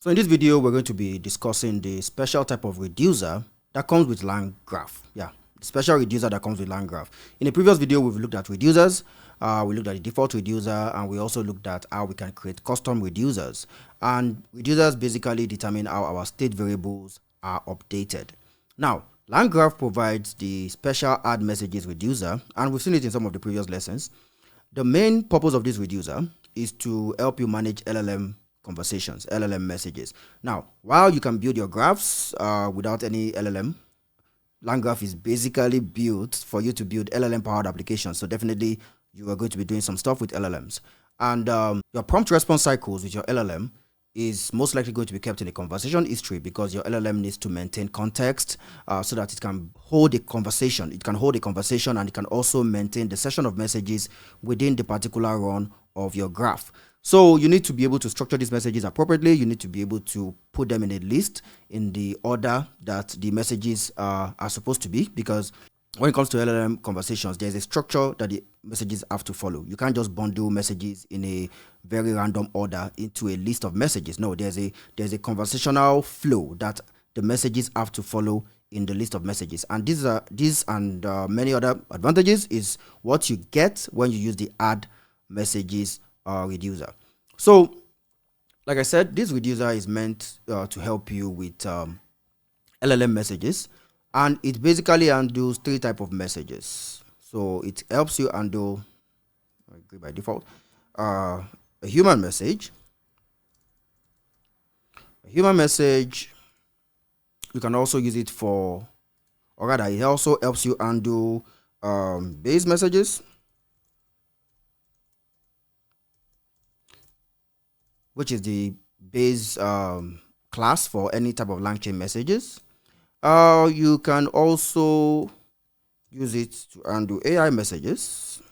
So in this video, we're going to be discussing the special type of reducer that comes with LangGraph. Yeah, the special reducer that comes with LangGraph. In the previous video, we've looked at reducers. We looked at the default reducer, and we also looked at how we can create custom reducers. And reducers basically determine how our state variables are updated. Now, LangGraph provides the special add messages reducer, and we've seen it in some of the previous lessons. The main purpose of this reducer is to help you manage LLM conversations, LLM messages. Now, while you can build your graphs without any LLM, LangGraph is basically built for you to build LLM powered applications. So definitely you are going to be doing some stuff with LLMs. And your prompt response cycles with your LLM is most likely going to be kept in a conversation history, because your LLM needs to maintain context so that it can hold a conversation. It can hold a conversation, and it can also maintain the session of messages within the particular run of your graph. So you need to be able to structure these messages appropriately. You need to be able to put them in a list in the order that the messages are supposed to be, because when it comes to LLM conversations, there's a structure that the messages have to follow. You can't just bundle messages in a very random order into a list of messages. No, there's a conversational flow that the messages have to follow in the list of messages. And these and many other advantages is what you get when you use the add messages reducer. So, like I said, this reducer is meant to help you with LLM messages, and it basically handles three types of messages. So it helps you handle, I agree by default, a human message. A human message, you can also use it for, or rather, it also helps you handle base messages, which is the base class for any type of LangChain messages. You can also use it to handle AI messages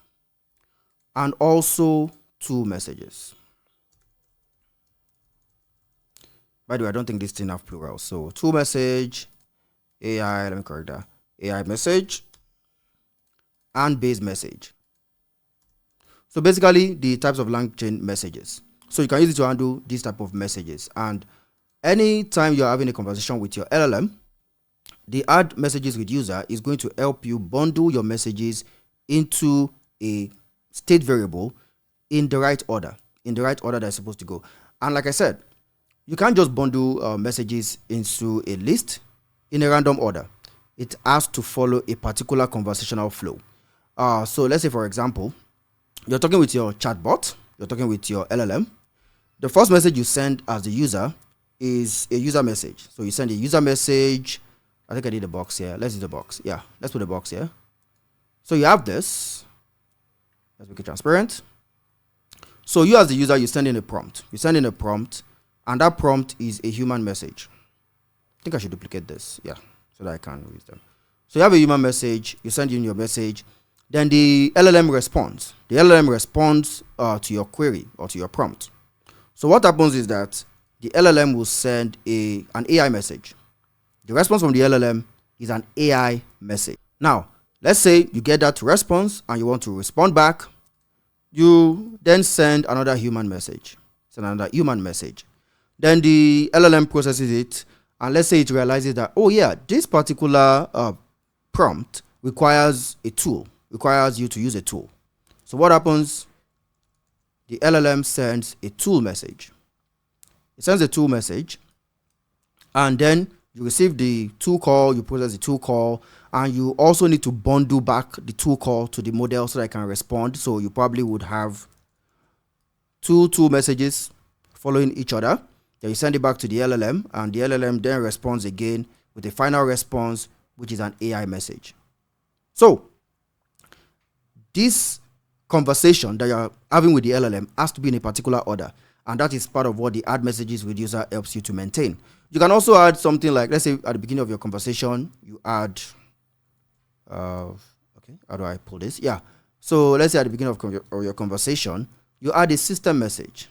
and also tool messages. By the way, I don't think this thing have plural. So tool message, AI, let me correct that, AI message, and base message. So basically the types of LangChain messages. So you can use it to handle these type of messages. And anytime you're having a conversation with your LLM, the add messages reducer is going to help you bundle your messages into a state variable in the right order, that's supposed to go. And like I said, you can't just bundle messages into a list in a random order. It has to follow a particular conversational flow. So let's say, for example, you're talking with your chatbot, you're talking with your LLM. The first message you send as the user is a user message. So you send a user message. I think I did a box here. Let's do the box. Yeah, let's put a box here. So you have this. Let's make it transparent. So you as the user, you send in a prompt. You send in a prompt, and that prompt is a human message. I think I should duplicate this. Yeah, so that I can use them. So you have a human message. You send in your message. Then the LLM responds. The LLM responds to your query or to your prompt. So what happens is that the LLM will send an AI message. The response from the LLM is an AI message. Now, let's say you get that response and you want to respond back. You then send another human message. Then the LLM processes it, and let's say it realizes that, oh yeah, this particular prompt requires a tool, requires you to use a tool. So what happens? The LLM sends a tool message. It sends a tool message, and then you receive the tool call, you process the tool call, and you also need to bundle back the tool call to the model so that it can respond. So you probably would have two tool messages following each other. Then you send it back to the LLM, and the LLM then responds again with a final response, which is an AI message. So this conversation that you're having with the LLM has to be in a particular order, and that is part of what the add messages reducer helps you to maintain. You can also add something like, let's say at the beginning of your conversation, you add, okay, how do I pull this? Yeah. So let's say at the beginning of your conversation, you add a system message.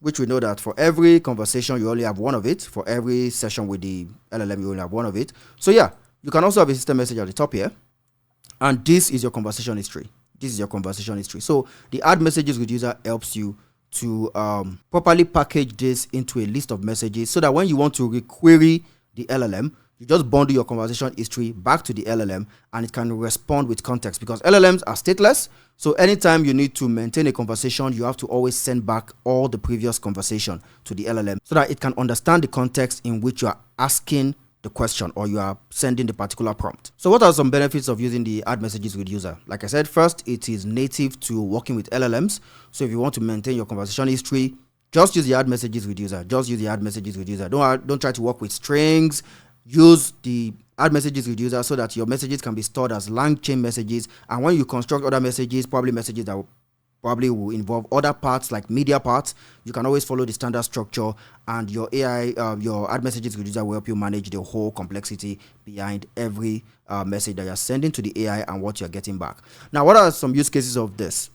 Which we know that for every conversation, you only have one of it. For every session with the LLM, you only have one of it. So yeah, you can also have a system message at the top here. And this is your conversation history. So the add messages reducer helps you to properly package this into a list of messages so that when you want to requery the LLM, you just bundle your conversation history back to the LLM and it can respond with context, because LLMs are stateless. So anytime you need to maintain a conversation, you have to always send back all the previous conversation to the LLM so that it can understand the context in which you are asking the question or you are sending the particular prompt. So what are some benefits of using the add messages reducer? Like I said, first, it is native to working with LLMs. So if you want to maintain your conversation history, just use the add messages reducer. Just use the add messages reducer. Don't try to work with strings. Use the add messages reducer so that your messages can be stored as LangChain messages. And when you construct other messages, probably messages that will involve other parts like media parts, you can always follow the standard structure, and your AI, your add messages reducer will help you manage the whole complexity behind every message that you're sending to the AI and what you're getting back. Now, what are some use cases of this?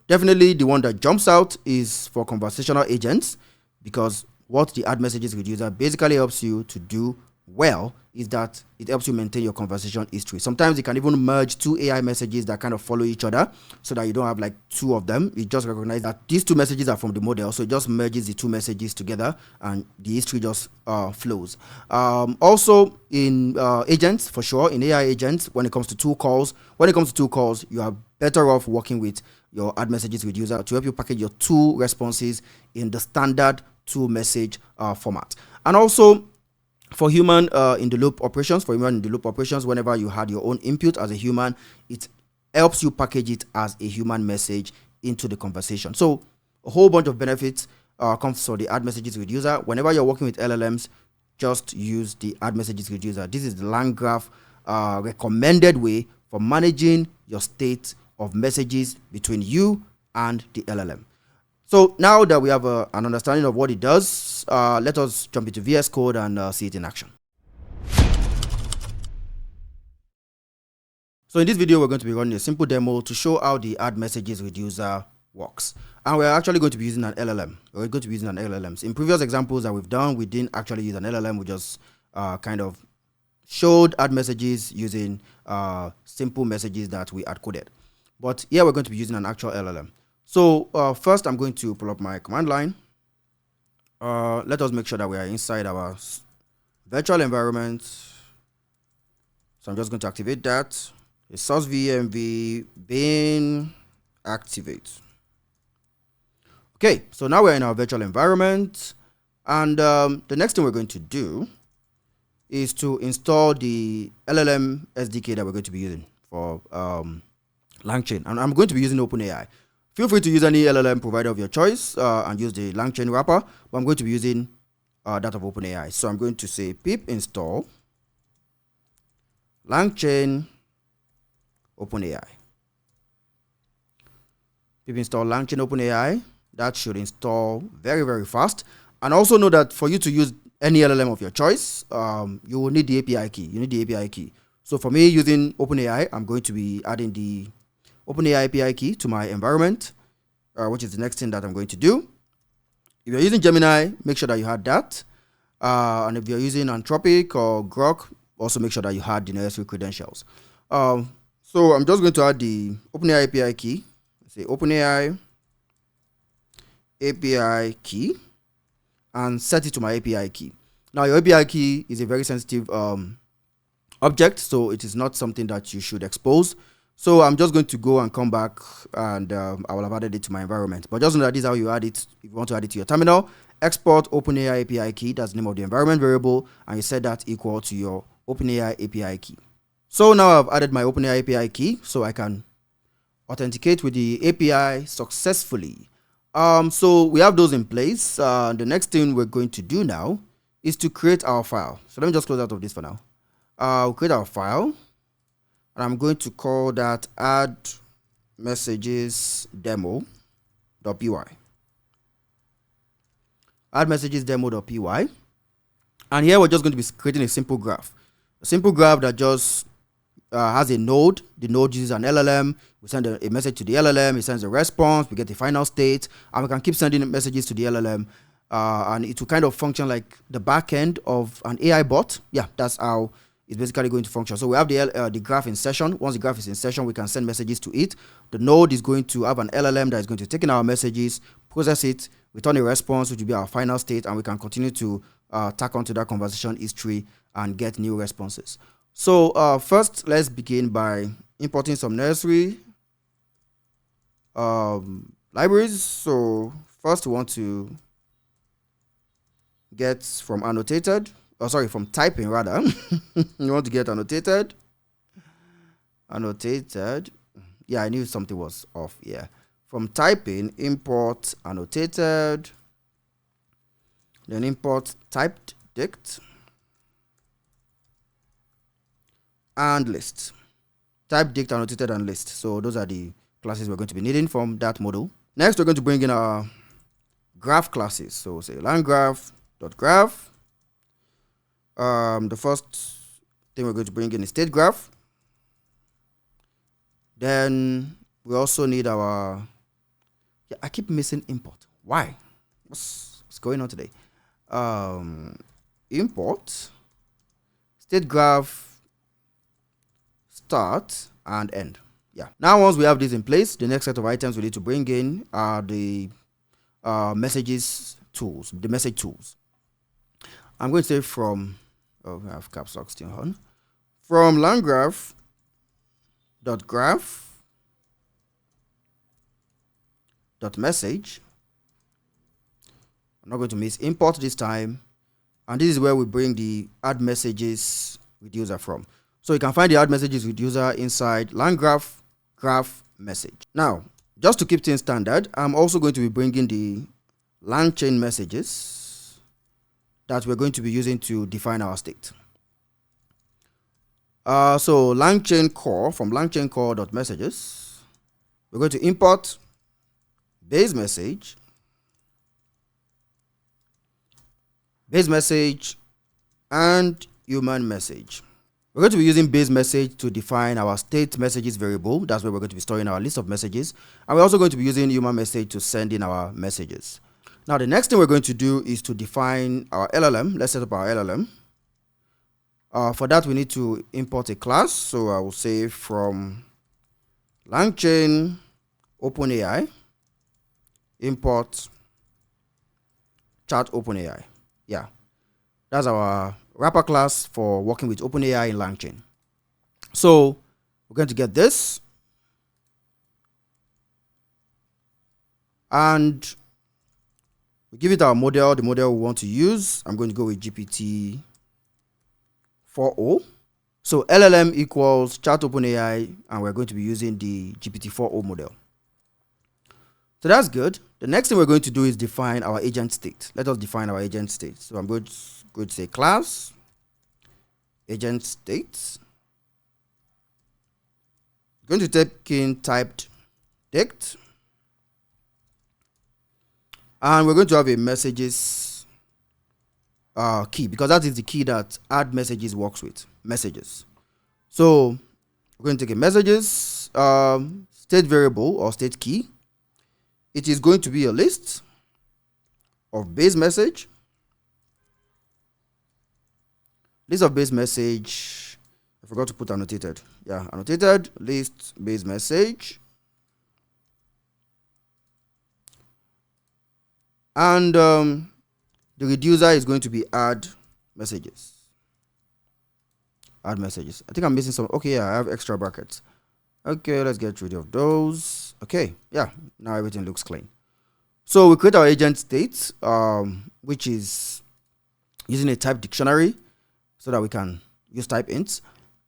Definitely the one that jumps out is for conversational agents, because what the add messages reducer basically helps you to do well is that it helps you maintain your conversation history. Sometimes you can even merge two AI messages that kind of follow each other so that you don't have like two of them. It just recognizes that these two messages are from the model, so it just merges the two messages together and the history just flows. Also in agents, for sure, in AI agents, when it comes to tool calls, you are better off working with your add messages reducer to help you package your tool responses in the standard tool message format. And also for human in the loop operations, whenever you had your own input as a human, it helps you package it as a human message into the conversation. So a whole bunch of benefits comes for the add messages reducer. Whenever you're working with LLMs, just use the add messages reducer. This is the LangGraph recommended way for managing your state of messages between you and the LLM. So now that we have an understanding of what it does, let us jump into VS Code and see it in action. So in this video, we're going to be running a simple demo to show how the add messages reducer works. And we're actually going to be using an LLM. We're going to be using an LLM. In previous examples that we've done, we didn't actually use an LLM. We just kind of showed add messages using simple messages that we had coded. But here we're going to be using an actual LLM. So first, I'm going to pull up my command line. Let us make sure that we are inside our virtual environment. So I'm just going to activate that. A source VMV bin activate. Okay, so now we're in our virtual environment. And the next thing we're going to do is to install the LLM SDK that we're going to be using for LangChain. And I'm going to be using OpenAI. Feel free to use any LLM provider of your choice and use the LangChain wrapper, but I'm going to be using that of OpenAI. So I'm going to say pip install LangChain OpenAI. Pip install LangChain OpenAI. That should install very, very fast. And also know that for you to use any LLM of your choice, you will need the API key. So for me, using OpenAI, I'm going to be adding the OpenAI API key to my environment, which is the next thing that I'm going to do. If you're using Gemini, make sure that you had that. And if you're using Anthropic or Grok, also make sure that you had the necessary credentials. So I'm just going to add the OpenAI API key. Say OpenAI API key and set it to my API key. Now your API key is a very sensitive object, so it is not something that you should expose. So I'm just going to go and come back and I will have added it to my environment. But just know that this is how you add it. If you want to add it to your terminal, export OpenAI API key, that's the name of the environment variable, and you set that equal to your OpenAI API key. So now I've added my OpenAI API key so I can authenticate with the API successfully. So we have those in place. The next thing we're going to do now is to create our file. So let me just close out of this for now. We'll create our file. And I'm going to call that add messages demo.py. Add messages demo.py. And here we're just going to be creating a simple graph. A simple graph that just has a node. The node uses an LLM. We send a message to the LLM. It sends a response. We get the final state. And we can keep sending messages to the LLM. And it will kind of function like the back end of an AI bot. Yeah, that's how it's basically going to function. So we have the graph in session. Once the graph is in session, we can send messages to it. The node is going to have an LLM that is going to take in our messages, process it, return a response, which will be our final state, and we can continue to tack onto that conversation history and get new responses. So first, let's begin by importing some necessary libraries. So first, we want to get from annotated, from typing rather. You want to get annotated. Yeah, I knew something was off. Yeah, from typing, import annotated, then import typed dict and list. Type dict, annotated, and list. So those are the classes we're going to be needing from that module. Next, we're going to bring in our graph classes. So say LangGraph.graph. The first thing we're going to bring in is state graph. Then we also need our, I keep missing import. Why? What's going on today? Import, state graph, start, and end. Yeah. Now, once we have this in place, the next set of items we need to bring in are the messages tools, the message tools. I'm going to say from, I have caps lock still on. From LangGraph.graph.message. I'm not going to miss import this time. And this is where we bring the add messages with user from. So you can find the add messages with user inside LangGraph graph message. Now, just to keep things standard, I'm also going to be bringing the LangChain messages that we're going to be using to define our state. So LangChain core, from LangChain core.messages, we're going to import base message, and human message. We're going to be using base message to define our state messages variable. That's where we're going to be storing our list of messages. And we're also going to be using human message to send in our messages. Now, the next thing we're going to do is to define our LLM. Let's set up our LLM. For that, we need to import a class. So I will say from LangChain OpenAI, import chat OpenAI. Yeah, that's our wrapper class for working with OpenAI in LangChain. So we're going to get this, and we give it our model, the model we want to use. I'm going to go with GPT 4o. So LLM equals chat OpenAI, and we're going to be using the GPT 4o model. So that's good. The next thing we're going to do is define our agent state. Let us define our agent state. So I'm going to say class agent state. Going to take in typed dict, and we're going to have a messages key, because that is the key that add messages works with, messages. So we're going to take a messages state variable or state key. It is going to be a list of base message. List of base message. I forgot to put annotated. Yeah, annotated list base message. And the reducer is going to be add messages. Add messages. I think I'm missing some. Okay, yeah, I have extra brackets. Okay, let's get rid of those. Okay, yeah, now everything looks clean. So we create our agent state, which is using a type dictionary so that we can use type ints,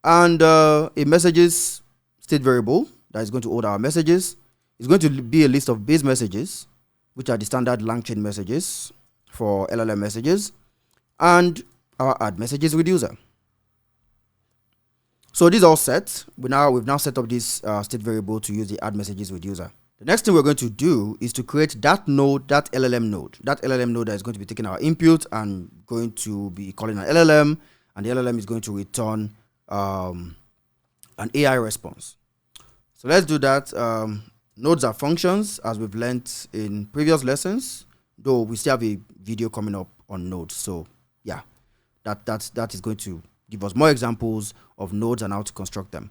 and a messages state variable that is going to hold our messages. It's going to be a list of base messages, which are the standard LangChain messages for LLM messages, and our add messages with user. So this is all set. We've now set up this state variable to use the add messages with user. The next thing we're going to do is to create that node, that LLM node that is going to be taking our input and going to be calling an LLM, and the LLM is going to return an AI response. So let's do that. Nodes are functions, as we've learned in previous lessons, though we still have a video coming up on nodes. So yeah, that is going to give us more examples of nodes and how to construct them.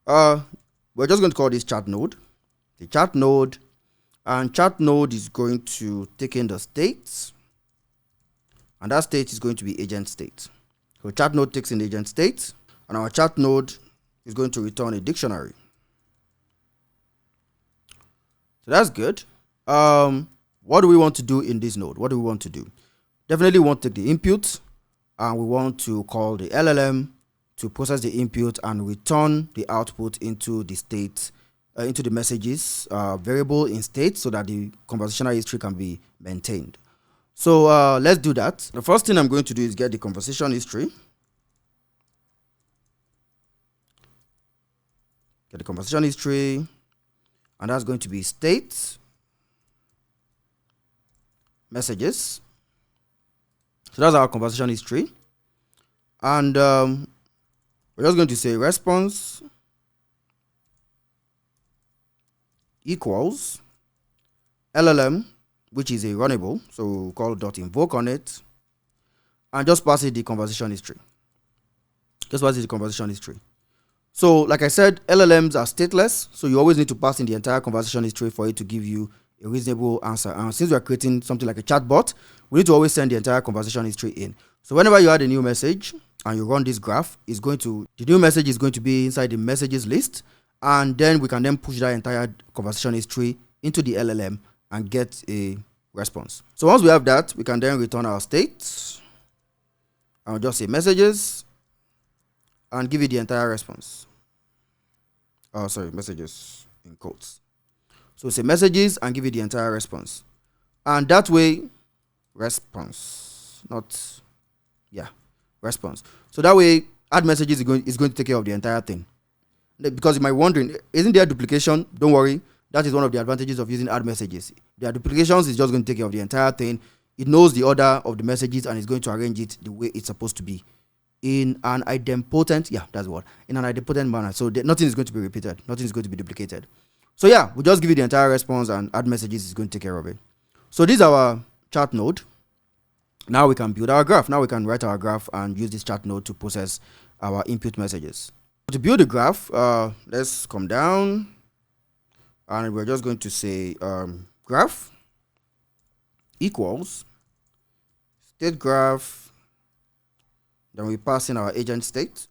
We're just going to call this chat node. The chat node And chat node is going to take in the state, and that state is going to be agent state. So chat node takes in agent state, and our chat node is going to return a dictionary. So that's good. What do we want to do in this node? What do we want to do? Definitely want to take the input, and we want to call the LLM to process the input and return the output into the state, into the messages variable in state, so that the conversational history can be maintained. So let's do that. The first thing I'm going to do is get the conversation history. Get the conversation history, and that's going to be state messages. So that's our conversation history. And we're just going to say response equals LLM, which is a runnable, so we'll call .invoke on it, and just pass it the conversation history. Just pass it the conversation history. So like I said, LLMs are stateless, so you always need to pass in the entire conversation history for it to give you a reasonable answer. And since we are creating something like a chatbot, we need to always send the entire conversation history in. So whenever you add a new message and you run this graph, the new message is going to be inside the messages list, and then we can then push that entire conversation history into the LLM and get a response. So once we have that, we can then return our state, and we'll just say messages and give it the entire response. Oh, sorry, messages in quotes. So say messages and give it the entire response. And that way, response. So that way, add messages is going to take care of the entire thing. Because you might be wondering, isn't there duplication? Don't worry. That is one of the advantages of using add messages. There are duplications, it's just going to take care of the entire thing. It knows the order of the messages and it's going to arrange it the way it's supposed to be. In an idempotent, in an idempotent manner. So nothing is going to be repeated. Nothing is going to be duplicated. So yeah, we just give it the entire response, and add messages is going to take care of it. So this is our chat node. Now we can build our graph. Now we can write our graph and use this chat node to process our input messages. To build the graph, let's come down, and we're just going to say graph equals state graph. Then we pass in our agent state.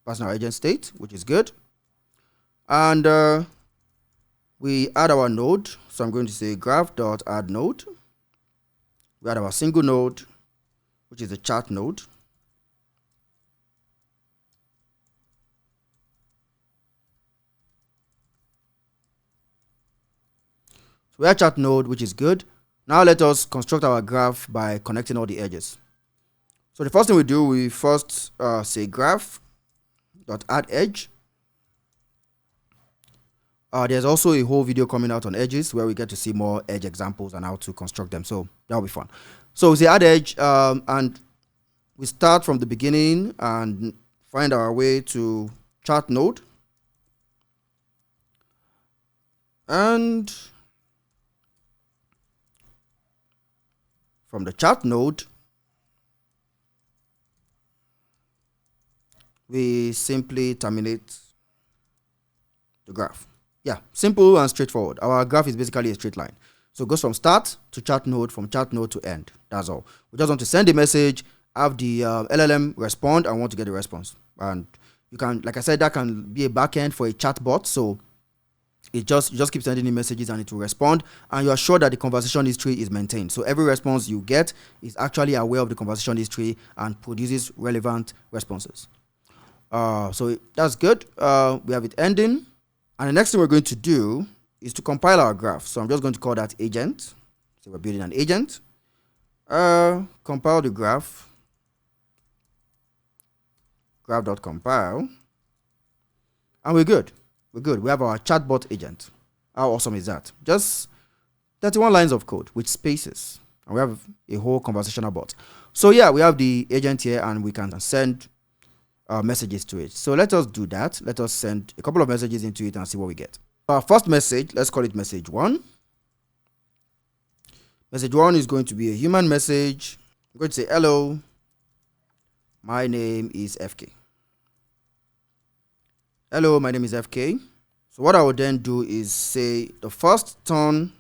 Which is good. And we add our node. So I'm going to say graph.add node. We add our single node, which is the chat node. So we add chat node, which is good. Now let us construct our graph by connecting all the edges. So the first thing we do, we first say graph.add edge. There's also a whole video coming out on edges where we get to see more edge examples and how to construct them. So that'll be fun. So we say add edge, and we start from the beginning and find our way to chat node. And from the chat node, we simply terminate the graph. Yeah, simple and straightforward. Our graph is basically a straight line. So it goes from start to chat node, from chat node to end. That's all. We just want to send a message, have the LLM respond, and want to get the response. And you can, like I said, that can be a backend for a chatbot. So you just keep sending in messages and it will respond, and you are sure that the conversation history is maintained. So every response you get is actually aware of the conversation history and produces relevant responses. So that's good. We have it ending, and the next thing we're going to do is to compile our graph. So I'm just going to call that agent. So we're building an agent. Compile the graph. Graph.compile, and we're good. We're good. We have our chatbot agent. How awesome is that? Just 31 lines of code with spaces, and we have a whole conversational bot. So yeah, we have the agent here, and we can send messages to it. So let us do that. Let us send a couple of messages into it and see what we get. Our first message, let's call it message 1. Message 1 is going to be a human message. I'm going to say, hello, my name is FK. Hello, my name is FK. So what I would then do is say the first turn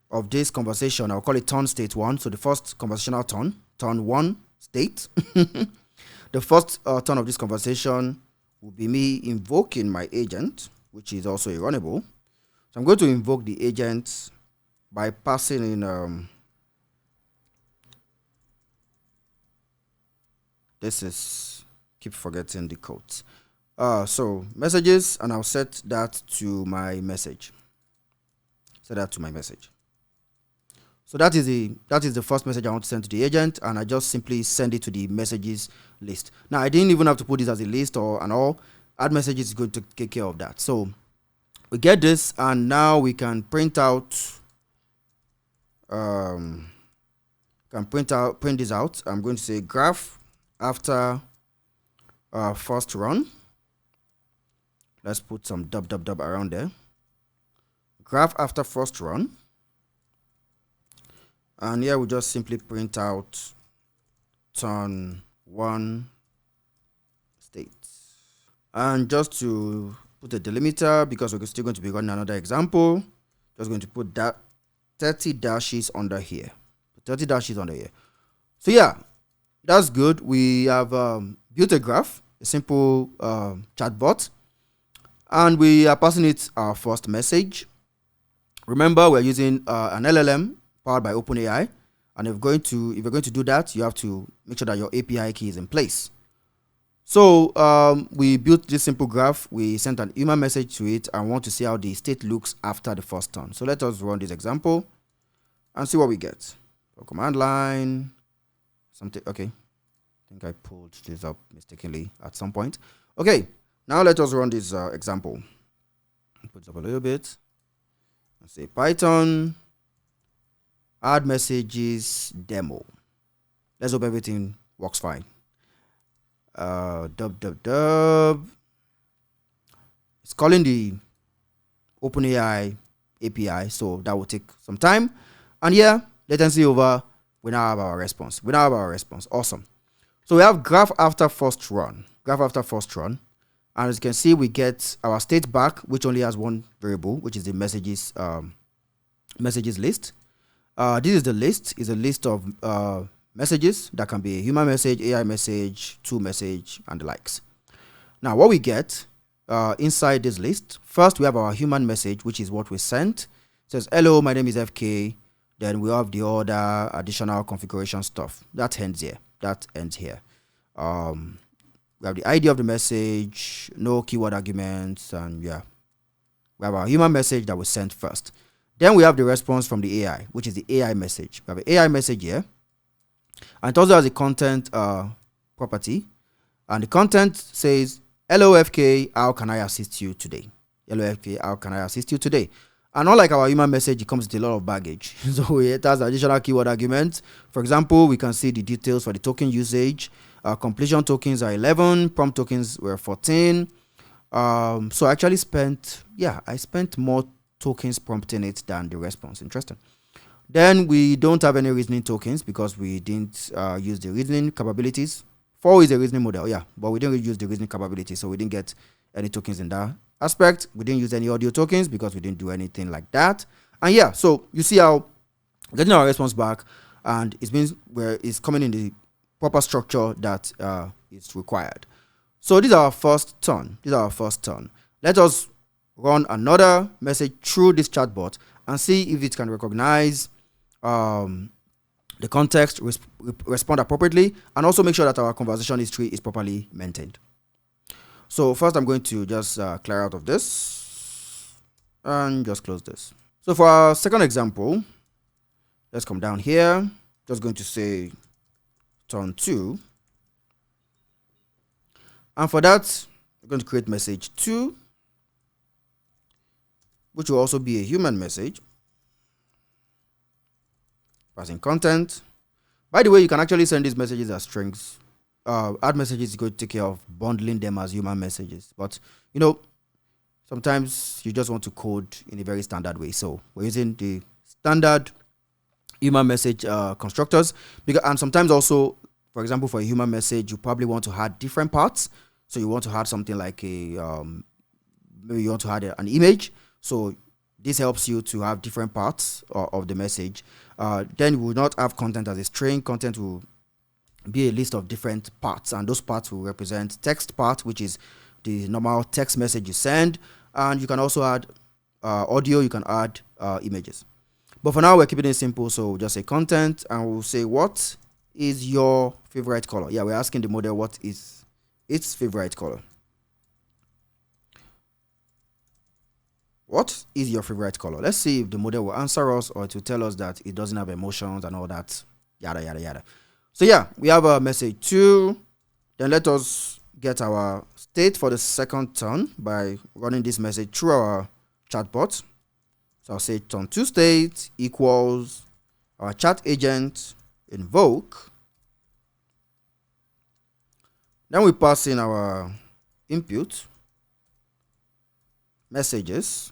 of this conversation, I'll call it turn state 1. So the first conversational turn 1 state. The first turn of this conversation will be me invoking my agent, which is also a runnable. So I'm going to invoke the agent by passing in this is, keep forgetting the quotes. So messages, and I'll set that to my message. Set that to my message. So that is the first message I want to send to the agent, and I just simply send it to the messages list. Now I didn't even have to put this as a list or and all. Add messages is going to take care of that. So we get this, and now we can print out. Print this out. I'm going to say graph after first run. Let's put some dub around there. Graph after first run. And here we just simply print out turn 1 state. And just to put a delimiter, because we're still going to be running another example, just going to put that 30 dashes under here. 30 dashes under here. So yeah, that's good. We have built a graph, a simple chatbot, and we are passing it our first message. Remember, we're using an LLM powered by OpenAI, and if you're going to do that, you have to make sure that your API key is in place. So we built this simple graph. We sent an human message to it and want to see how the state looks after the first turn. So let us run this example and see what we get. So command line, something. Okay, I think I pulled this up mistakenly at some point. Okay, now let us run this example. Put it up a little bit. Let's say Python add messages demo. Let's hope everything works fine. Dub. It's calling the OpenAI API, so that will take some time. And yeah, latency over. We now have our response. Awesome. So we have graph after first run. And as you can see, we get our state back, which only has one variable, which is the messages list. This is the list. Is a list of messages that can be a human message, AI message, tool message, and the likes. Now, what we get inside this list, first we have our human message, which is what we sent. It says, hello, my name is FK. Then we have the other additional configuration stuff. That ends here. We have the ID of the message, no keyword arguments, and yeah. We have our human message that was sent first. Then we have the response from the AI, which is the AI message. We have an AI message here. And it also has a content property. And the content says, hello FK, how can I assist you today? Hello FK, how can I assist you today? And unlike our human message, it comes with a lot of baggage. So it has additional keyword arguments. For example, we can see the details for the token usage. Completion tokens are 11. Prompt tokens were 14. So I actually spent more tokens prompting it than the response. Interesting. Then we don't have any reasoning tokens because we didn't use the reasoning capabilities. 4 is a reasoning model, yeah, but we didn't use the reasoning capabilities, so we didn't get any tokens in that aspect. We didn't use any audio tokens because we didn't do anything like that. And yeah, so you see how getting our response back, and it's coming in the proper structure that is required. So this is our first turn. Let us run another message through this chatbot and see if it can recognize the context, respond appropriately, and also make sure that our conversation history is properly maintained. So first I'm going to just clear out of this and just close this. So for our second example, let's come down here. Just going to say turn 2. And for that, we're going to create message 2, which will also be a human message. Passing content. By the way, you can actually send these messages as strings. Add messages is going to take care of bundling them as human messages. But, you know, sometimes you just want to code in a very standard way. So we're using the standard human message constructors. And sometimes also, for example, for a human message, you probably want to add different parts. So you want to add something like a maybe you want to add an image. So this helps you to have different parts of the message. Then we will not have content as a string. Content will be a list of different parts, and those parts will represent text part, which is the normal text message you send. And you can also add audio, you can add images. But for now, we're keeping it simple. So we'll just say content, and we'll say, what is your favorite color? Yeah, we're asking the model what is its favorite color. What is your favorite color? Let's see if the model will answer us, or it will tell us that it doesn't have emotions and all that, yada yada yada. So yeah, we have a message 2. Then let us get our state for the second turn by running this message through our chatbot. So I'll say turn 2 state equals our chat agent invoke. Then we pass in our input messages.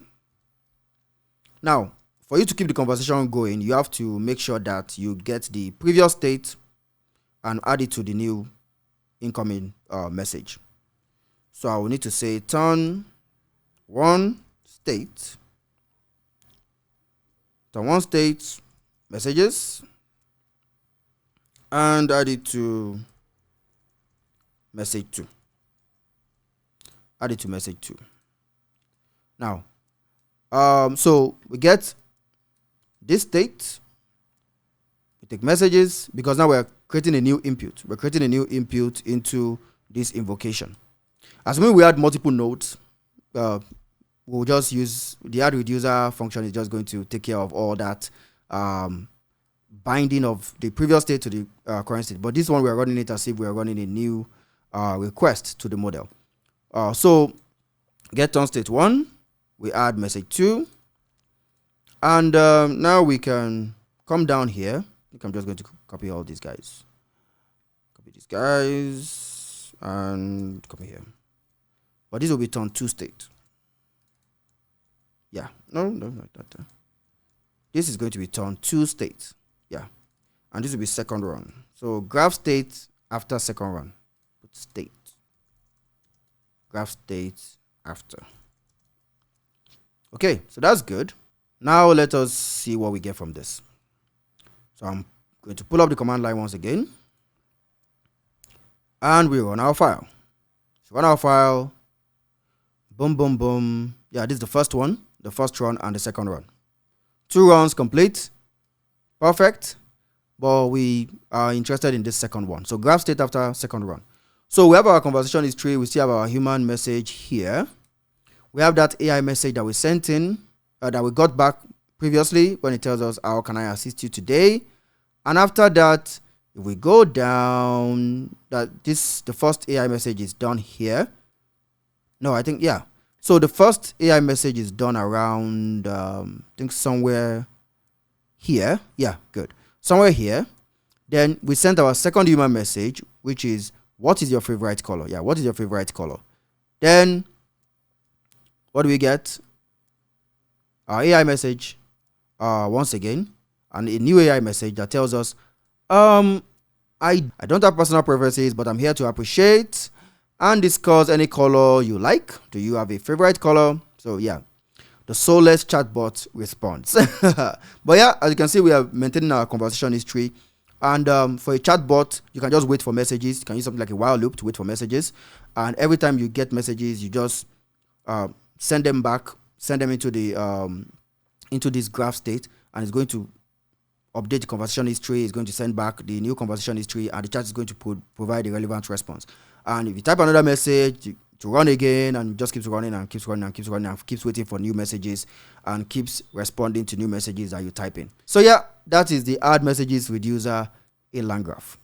Now, for you to keep the conversation going, you have to make sure that you get the previous state and add it to the new incoming message. So I will need to say turn 1 state, turn 1 state messages, and add it to message 2. Add it to message 2. Now, so we get this state, we take messages, because now we're creating a new input. We're creating a new input into this invocation. Assuming we add multiple nodes, we'll just use the add reducer function is just going to take care of all that binding of the previous state to the current state. But this one, we're running it as if we're running a new request to the model. So get turn state 1, we add message 2, and now we can come down here. I think I'm just going to copy all these guys. Copy these guys and copy here. But this will be turn 2 state. Yeah, no, not that. This is going to be turn 2 state. Yeah, and this will be second run. So graph state after second run. Put state. Graph state after. Okay, so that's good. Now let us see what we get from this. So I'm going to pull up the command line once again, and we run our file. So run our file. Boom, boom, boom. Yeah, this is the first one, the first run and the second run. 2 runs complete. Perfect. But we are interested in this second one. So graph state after second run. So we have our conversation history. We still have our human message here. We have that AI message that we sent in, that we got back previously when it tells us, how can I assist you today? And after that, if we go down, the first AI message is done here. No, I think, yeah. So the first AI message is done around, I think somewhere here. Yeah, good. Somewhere here. Then we sent our second human message, which is, what is your favorite color? Yeah, what is your favorite color? Then, what do we get? Our AI message, once again, and a new AI message that tells us, I don't have personal preferences, but I'm here to appreciate and discuss any color you like. Do you have a favorite color? So yeah, the soulless chatbot responds. But yeah, as you can see, we are maintaining our conversation history. And for a chatbot, you can just wait for messages. You can use something like a while loop to wait for messages. And every time you get messages, you just send them back, send them into this graph state, and it's going to update the conversation history. It's going to send back the new conversation history, and the chat is going to provide a relevant response. And if you type another message to run again, and just keeps running and keeps running and keeps running and keeps waiting for new messages and keeps responding to new messages that you type in. So yeah, that is the add messages reducer in LangGraph.